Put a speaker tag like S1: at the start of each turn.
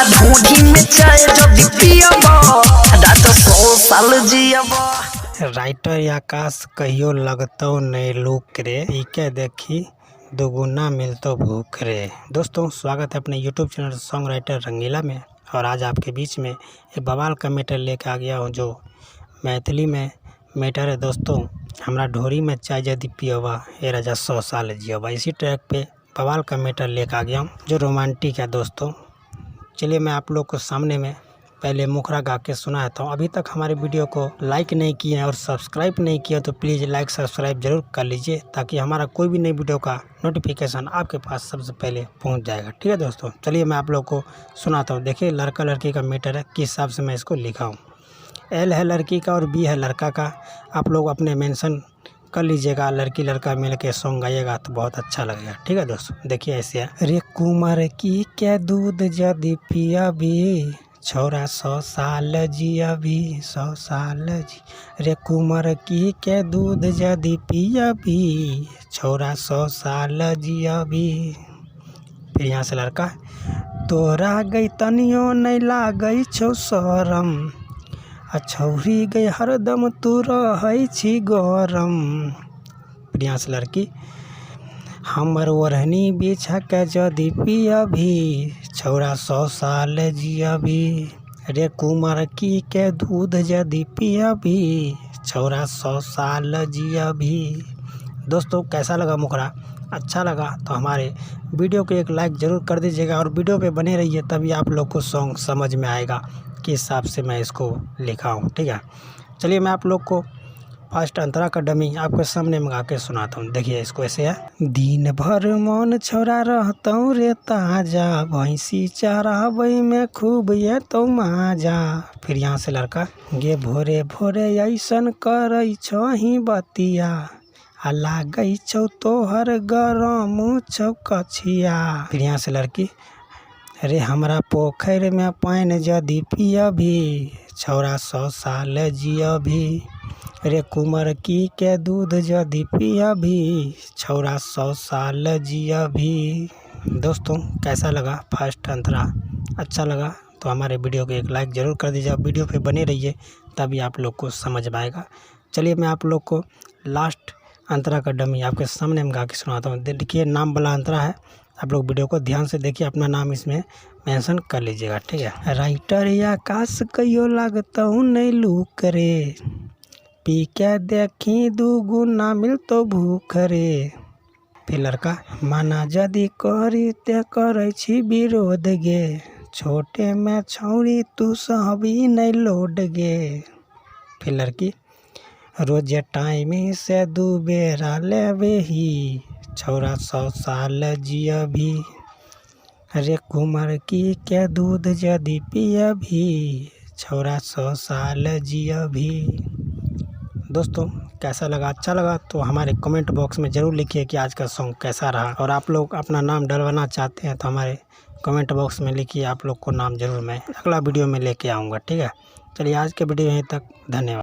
S1: हमरा ढूंढी में चाय जब पियबा रात 100 साल जियबा।
S2: राइटर आकाश कहियो लगतो नहीं लूक रे, पीके देखी दुगुना मिलतो भूख रे। दोस्तों स्वागत है अपने यूट्यूब चैनल सॉन्ग राइटर रंगीला में। और आज आपके बीच में एक बवाल का मैटर लेकर आ गया हूँ जो मैथिली में मैटर है। दोस्तों हमरा ढोरी में चाय यदि पियबा ए राजा 100 साल जियबा, इसी ट्रैक पे बवाल का मैटर लेकर आ गया हूँ जो रोमांटिक है। दोस्तों चलिए मैं आप लोग को सामने में पहले मुखरा गा के सुनाता हूँ। अभी तक हमारे वीडियो को लाइक नहीं किए हैं और सब्सक्राइब नहीं किया तो प्लीज़ लाइक सब्सक्राइब जरूर कर लीजिए ताकि हमारा कोई भी नई वीडियो का नोटिफिकेशन आपके पास सबसे पहले पहुंच जाएगा। ठीक है दोस्तों, चलिए मैं आप लोग को सुनाता हूँ। देखिए लड़का लड़की का मैटर है, किस हिसाब से मैं इसको लिखा हूँ। एल है लड़की का और बी है लड़का का। आप लोग अपने मेंशन कर लीजिएगा, लड़की लड़का मिल के सॉन्ग गाइएगा तो बहुत अच्छा लगेगा। ठीक है दोस्तों, देखिए ऐसे है। रे कुमार की क्या दूध यदि पिया भी छोरा 100 साल जिया भी 100 साल जी। रे कुमार की क्या दूध यदि पिया भी छोरा 100 साल जिया भी। फिर यहाँ से लड़का, तोरा गई तनियो नहीं लागई छौ शरम, छौरी गई हरदम तू रहै छी गरम। फिर यहाँ से लड़की, हमर ओढ़नी बिछा के यदि पियबी छौरा 100 साल जियबी। रे कुमार की के दूध यदि पियबी छौरा 100 साल जियबी। दोस्तों कैसा लगा मुखरा? अच्छा लगा तो हमारे वीडियो को एक लाइक ज़रूर कर दीजिएगा और वीडियो पे बने रहिए, तभी आप लोग को सॉन्ग समझ में आएगा किस हिसाब से मैं इसको लिखा हूँ। ठीक है, चलिए मैं आप लोग को फर्स्ट अंतरा का डमी आपके सामने मंगा के सुनाता हूँ। देखिए इसको ऐसे है। दिन भर मन छोड़ा रहतौ रे ताजा, भैंसी चराबै में खूब ये तो माजा। फिर यहाँ से लड़का, गे भोरे भोरे ऐसन करै छही बतिया, आ लागै छौ तोहर गरम छौ कछिया। फिर यहाँ से लड़की, रे हमरा पोखर में पानी यदि पियबी छौरा 100 साल जियबी। रे कुमार की के दूध यदि पियबी छौरा 100 साल जियबी। दोस्तों कैसा लगा फर्स्ट अंतरा? अच्छा लगा तो हमारे वीडियो को एक लाइक ज़रूर कर दीजिए, वीडियो पे बने रहिए तभी आप लोग को समझ में आएगा। चलिए मैं आप लोग को लास्ट अंतरा का डमी आपके सामने में गा के सुनाता हूँ। देखिए नाम वाला अंतरा है, आप लोग वीडियो को ध्यान से देखिए, अपना नाम इसमें मेंशन कर लीजिएगा। ठीक है। राइटर आकाश कहियो लागतौ नहीं लूक रे, पी के देखी दुगुना मिलतो भूख रे। फिर लड़का, माना यदि करी ते करै छी विरोध गे, छोटे में छौरी तू सहबी नहीं लोड गे। फिर लड़की, रोजे टाइम से 2 बेरा लेबे ही छौरा 100 साल जियबी। रे कुमार की के दूध यदि पियबी छौरा 100 साल जियबी। दोस्तों कैसा लगा? अच्छा लगा तो हमारे कमेंट बॉक्स में ज़रूर लिखिए कि आज का सॉन्ग कैसा रहा। और आप लोग अपना नाम डलवाना चाहते हैं तो हमारे कमेंट बॉक्स में लिखिए, आप लोग को नाम ज़रूर मैं अगला वीडियो में लेके आऊँगा। ठीक है, चलिए आज के वीडियो यहीं तक, धन्यवाद।